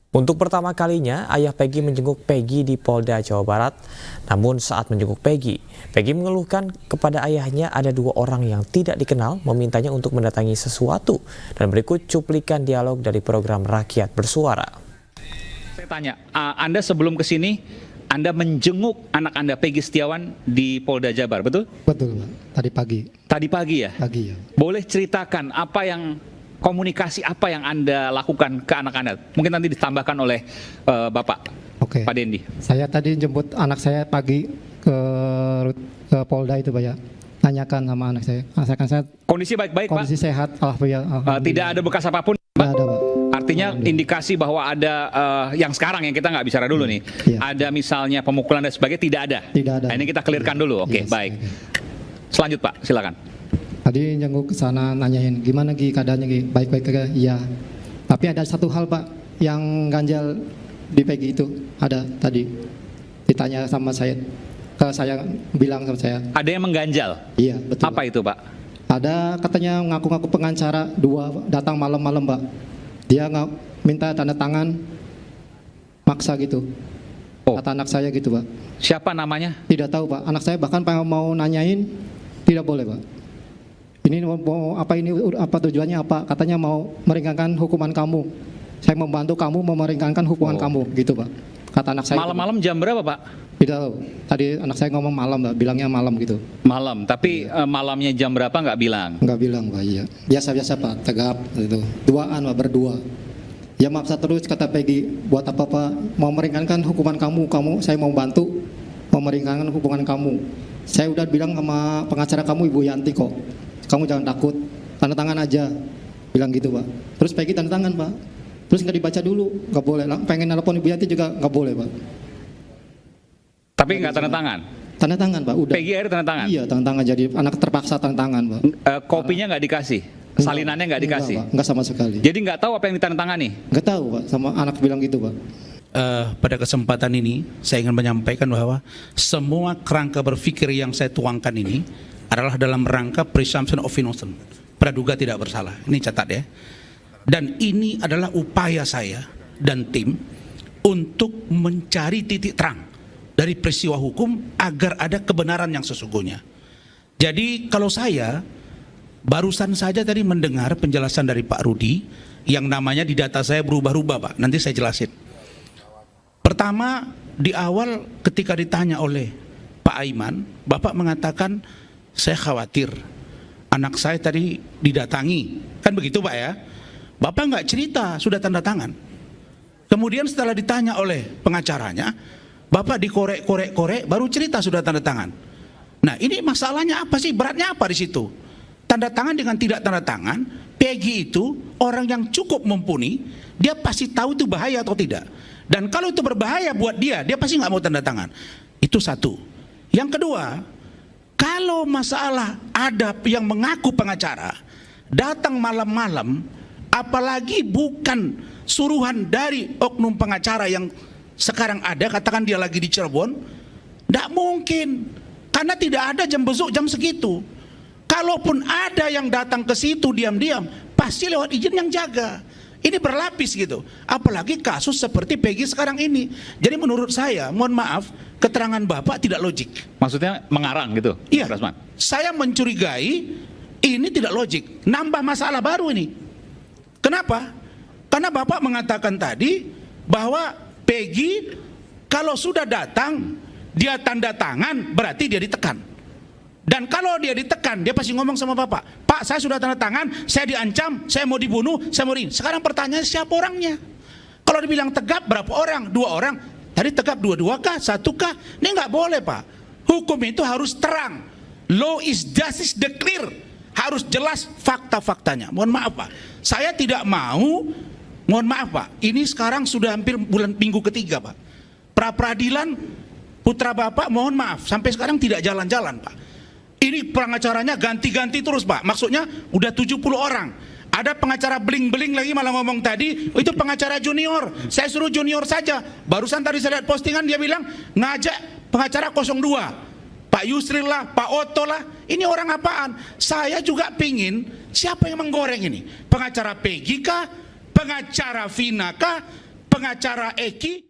Untuk pertama kalinya, ayah Peggy menjenguk Peggy di Polda Jawa Barat. Namun saat menjenguk Peggy mengeluhkan kepada ayahnya ada dua orang yang tidak dikenal memintanya untuk mendatangi sesuatu. Dan berikut cuplikan dialog dari program Rakyat Bersuara. Saya tanya, Anda sebelum ke sini, Anda menjenguk anak Anda Peggy Setiawan di Polda Jabar, betul? Betul, Pak. Tadi pagi. Tadi pagi ya? Pagi ya. Boleh ceritakan komunikasi apa yang Anda lakukan ke anak Anda? Mungkin nanti ditambahkan oleh Bapak, Oke. Pak Dendi. Saya tadi jemput anak saya pagi ke Polda itu, Pak ya. Tanyakan sama anak saya. Saya Kondisi baik-baik, Pak? kondisi sehat, alhamdulillah. Tidak ada bekas apapun, Pak? Tidak ada, Pak. Artinya indikasi bahwa ada yang sekarang yang kita nggak bicara dulu nih. Iya. Ada misalnya pemukulan dan sebagainya, tidak ada? Tidak ada. Nah, ini kita clearkan dulu, oke, Yes, baik. oke. Selanjut, Pak, silakan. Tadi jenguk ke sana nanyain gimana Gi keadaannya Gi, baik-baik aja. Iya. Tapi ada satu hal Pak yang ganjal di Peggy itu, ada tadi ditanya sama saya, saya bilang sama saya. Ada yang mengganjal? Iya betul. Apa itu, Pak? Ada katanya ngaku-ngaku pengacara dua datang malam-malam Pak. Dia nggak minta tanda tangan, maksa gitu. Oh. Kata anak saya gitu Pak. Siapa namanya? Tidak tahu Pak. Anak saya bahkan mau nanyain tidak boleh Pak. Ini mau apa, ini apa tujuannya apa? Katanya mau meringankan hukuman kamu. Saya membantu kamu meringankan hukuman kamu, gitu Pak. Kata anak saya. Malam-malam jam berapa, Pak? Tidak tahu. Tadi anak saya ngomong malam Pak, bilangnya malam gitu. Malam, tapi malamnya jam berapa nggak bilang? Nggak bilang Pak, iya. Biasa-biasa Pak, tegap gitu. Duaan Pak, berdua. Ya maksa terus kata Peggy, buat apa Pak? Mau meringankan hukuman kamu, saya mau bantu mau meringankan hukuman kamu. Saya udah bilang sama pengacara kamu Ibu Yanti kok. Kamu jangan takut, tanda tangan aja, bilang gitu Pak. Terus Peggy tanda tangan Pak, terus nggak dibaca dulu, nggak boleh. Pengen nelpon Ibu Yanti juga nggak boleh Pak. Tapi nggak tanda tangan? Tanda tangan Pak, udah. Peggy akhirnya tanda tangan? Iya tanda tangan, jadi anak terpaksa tanda tangan Pak. Kopinya nggak dikasih? Salinannya nggak dikasih? Nggak sama sekali. Jadi nggak tahu apa yang ditandatangani? Nggak tahu Pak, sama anak bilang gitu Pak. Pada kesempatan ini saya ingin menyampaikan bahwa semua kerangka berpikir yang saya tuangkan ini adalah dalam rangka presumption of innocence, praduga tidak bersalah. Ini catat ya. Dan ini adalah upaya saya dan tim untuk mencari titik terang dari peristiwa hukum agar ada kebenaran yang sesungguhnya. Jadi kalau saya barusan saja tadi mendengar penjelasan dari Pak Rudi yang namanya di data saya berubah-ubah Pak, nanti saya jelasin. Pertama, di awal ketika ditanya oleh Pak Aiman, Bapak mengatakan saya khawatir anak saya tadi didatangi, kan begitu Pak ya? Bapak nggak cerita sudah tanda tangan. Kemudian setelah ditanya oleh pengacaranya, Bapak dikorek-korek baru cerita sudah tanda tangan. Nah ini masalahnya apa sih? Beratnya apa di situ? Tanda tangan dengan tidak tanda tangan, Peggy itu orang yang cukup mumpuni, dia pasti tahu itu bahaya atau tidak. Dan kalau itu berbahaya buat dia pasti nggak mau tanda tangan. Itu satu. Yang kedua, kalau masalah ada yang mengaku pengacara, datang malam-malam, apalagi bukan suruhan dari oknum pengacara yang sekarang ada, katakan dia lagi di Cirebon, tidak mungkin. Karena tidak ada jam besuk jam segitu. Kalaupun ada yang datang ke situ diam-diam, pasti lewat izin yang jaga. Ini berlapis gitu. Apalagi kasus seperti Peggy sekarang ini. Jadi menurut saya, mohon maaf, keterangan Bapak tidak logik. Maksudnya mengarang gitu? Iya, Rasman? saya mencurigai ini tidak logik. Nambah masalah baru ini. Kenapa? Karena Bapak mengatakan tadi bahwa Peggy kalau sudah datang, dia tanda tangan, berarti dia ditekan. Dan kalau dia ditekan, dia pasti ngomong sama Bapak, Pak saya sudah tanda tangan, saya diancam, saya mau dibunuh, saya mau ini. Sekarang pertanyaan siapa orangnya? Kalau dibilang tegap berapa orang? 2 orang. Tadi tegap 2-2 kah? 1 kah? Ini nggak boleh Pak. Hukum itu harus terang. Law is justice declare. Harus jelas fakta-faktanya. Mohon maaf Pak, saya tidak mau, mohon maaf Pak, ini sekarang sudah hampir minggu ketiga Pak. Pra-peradilan putra Bapak mohon maaf, sampai sekarang tidak jalan-jalan Pak. Ini pengacaranya ganti-ganti terus Pak. Maksudnya udah 70 orang. Ada pengacara beling-beling lagi malah ngomong tadi, itu pengacara junior. Saya suruh junior saja. Barusan tadi saya lihat postingan dia bilang ngajak pengacara 02. Pak Yusril lah, Pak Otto lah. Ini orang apaan? Saya juga pingin siapa yang menggoreng ini? Pengacara Peggy kah? Pengacara Vina kah? pengacara Eki